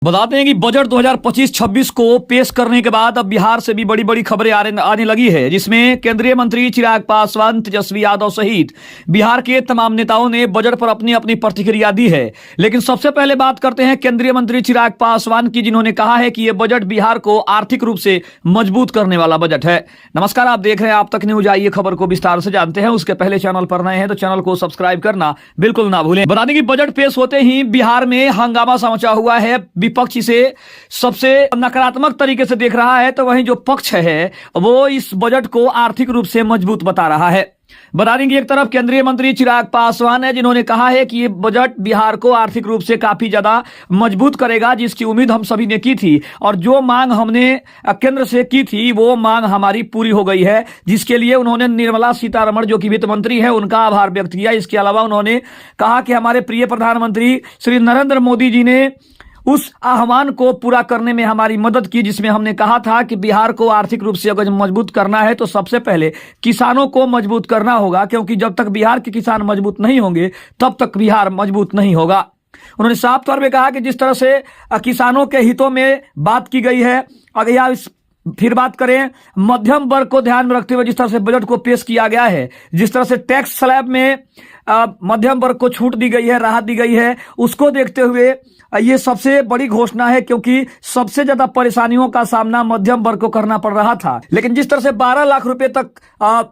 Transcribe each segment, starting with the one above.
बताते हैं कि बजट 2025-26 को पेश करने के बाद अब बिहार से भी बड़ी बड़ी खबरें आने लगी है, जिसमें केंद्रीय मंत्री चिराग पासवान, तेजस्वी यादव सहित बिहार के तमाम नेताओं ने बजट पर अपनी अपनी प्रतिक्रिया दी है। लेकिन सबसे पहले बात करते हैं केंद्रीय मंत्री चिराग पासवान की, जिन्होंने कहा है कि यह बजट बिहार को आर्थिक रूप से मजबूत करने वाला बजट है। नमस्कार, आप देख रहे हैं आप तक न्यूज। आइए खबर को विस्तार से जानते हैं। उसके पहले चैनल पर नए हैं तो चैनल को सब्सक्राइब करना बिल्कुल ना भूलें। बता दें कि बजट पेश होते ही बिहार में हंगामा मचा हुआ है। विपक्ष इसे सबसे नकारात्मक तरीके से देख रहा है, तो वहीं जो पक्ष है वो इस बजट को आर्थिक रूप से मजबूत बता रहा है। बता देंगे एक तरफ केंद्रीय मंत्री चिराग पासवान है, जिन्होंने कहा है कि ये बजट बिहार को आर्थिक रूप से काफी ज्यादा मजबूत करेगा, जिसकी उम्मीद हम सभी ने की थी और जो मांग हमने केंद्र से की थी वो मांग हमारी पूरी हो गई है, जिसके लिए उन्होंने निर्मला सीतारमण जो कि वित्त मंत्री है उनका आभार व्यक्त किया। इसके अलावा उन्होंने कहा कि हमारे प्रिय प्रधानमंत्री श्री नरेंद्र मोदी जी ने उस आह्वान को पूरा करने में हमारी मदद की, जिसमें हमने कहा था कि बिहार को आर्थिक रूप से अगर मजबूत करना है तो सबसे पहले किसानों को मजबूत करना होगा, क्योंकि जब तक बिहार के किसान मजबूत नहीं होंगे तब तक बिहार मजबूत नहीं होगा। उन्होंने साफ तौर पे कहा कि जिस तरह से किसानों के हितों में बात की गई है, अगर यह फिर बात करें मध्यम वर्ग को ध्यान में रखते हुए जिस तरह से बजट को पेश किया गया है, जिस तरह से टैक्स स्लैब में मध्यम वर्ग को छूट दी गई है, राहत दी गई है, उसको देखते हुए ये सबसे बड़ी घोषणा है, क्योंकि सबसे ज्यादा परेशानियों का सामना मध्यम वर्ग को करना पड़ रहा था। लेकिन जिस तरह से 12 लाख रुपए तक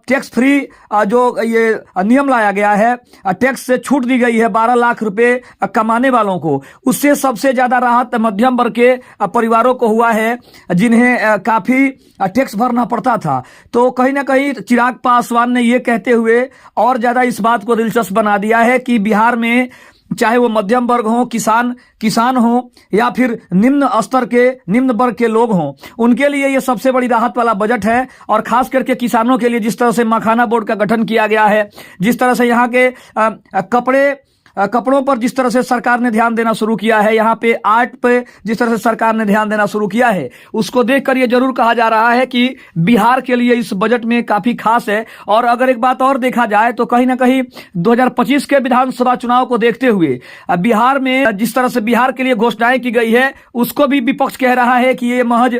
टैक्स फ्री जो ये नियम लाया गया है, टैक्स से छूट दी गई है 12 लाख रुपए कमाने वालों को, उससे सबसे ज्यादा राहत मध्यम वर्ग के परिवारों को हुआ है, जिन्हें काफी टैक्स भरना पड़ता था। तो कहीं ना कहीं चिराग पासवान ने ये कहते हुए और ज्यादा इस बात को दिलचस्प बना दिया है कि बिहार में चाहे वो मध्यम वर्ग हो, किसान हो या फिर निम्न स्तर के निम्न वर्ग के लोग हों, उनके लिए ये सबसे बड़ी राहत वाला बजट है। और खास करके किसानों के लिए जिस तरह से मखाना बोर्ड का गठन किया गया है, जिस तरह से यहाँ के कपड़ों पर जिस तरह से सरकार ने ध्यान देना शुरू किया है, यहाँ पे आर्ट पे जिस तरह से सरकार ने ध्यान देना शुरू किया है, उसको देखकर ये जरूर कहा जा रहा है कि बिहार के लिए इस बजट में काफी खास है। और अगर एक बात और देखा जाए तो कहीं ना कहीं 2025 के विधानसभा चुनाव को देखते हुए बिहार में जिस तरह से बिहार के लिए घोषणाएं की गई है, उसको भी विपक्ष कह रहा है कि ये महज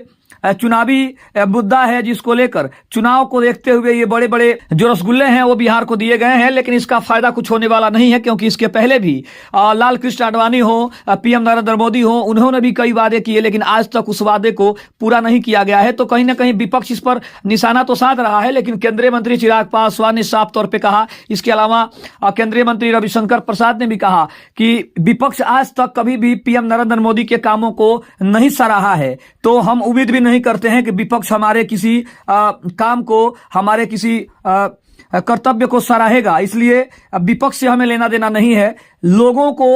चुनावी मुद्दा है, जिसको लेकर चुनाव को देखते हुए ये बड़े बड़े जो रसगुल्ले हैं वो बिहार को दिए गए हैं। लेकिन इसका फायदा कुछ होने वाला नहीं है, क्योंकि इसके पहले भी लाल कृष्ण आडवाणी हो, पीएम नरेंद्र मोदी हो, उन्होंने भी कई वादे किए, लेकिन आज तक उस वादे को पूरा नहीं किया गया है। तो कहीं ना कहीं विपक्ष इस पर निशाना तो साध रहा है, लेकिन केंद्रीय मंत्री चिराग पासवान ने साफ तौर पर कहा। इसके अलावा केंद्रीय मंत्री रविशंकर प्रसाद ने भी कहा कि विपक्ष आज तक कभी भी पीएम नरेंद्र मोदी के कामों को नहीं सराहा है, तो हम उम्मीद भी नहीं करते हैं कि विपक्ष हमारे किसी काम को, हमारे किसी कर्तव्य को सराहेगा। इसलिए विपक्ष से हमें लेना देना नहीं है। लोगों को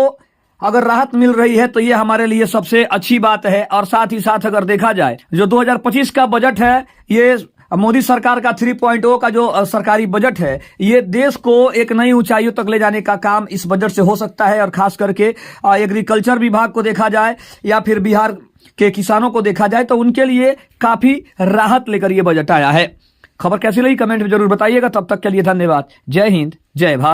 अगर राहत मिल रही है तो ये हमारे लिए सबसे अच्छी बात है। और साथ ही साथ अगर देखा जाए जो 2025 का बजट है, ये मोदी सरकार का 3.0 का जो सरकारी बजट है, ये देश को एक नई ऊंचाइयों तक ले जाने का काम इस बजट से हो सकता है। और खास करके एग्रीकल्चर विभाग को देखा जाए या फिर बिहार के किसानों को देखा जाए तो उनके लिए काफी राहत लेकर यह बजट आया है। खबर कैसी लगी कमेंट में जरूर बताइएगा। तब तक के लिए धन्यवाद। जय हिंद, जय भारत।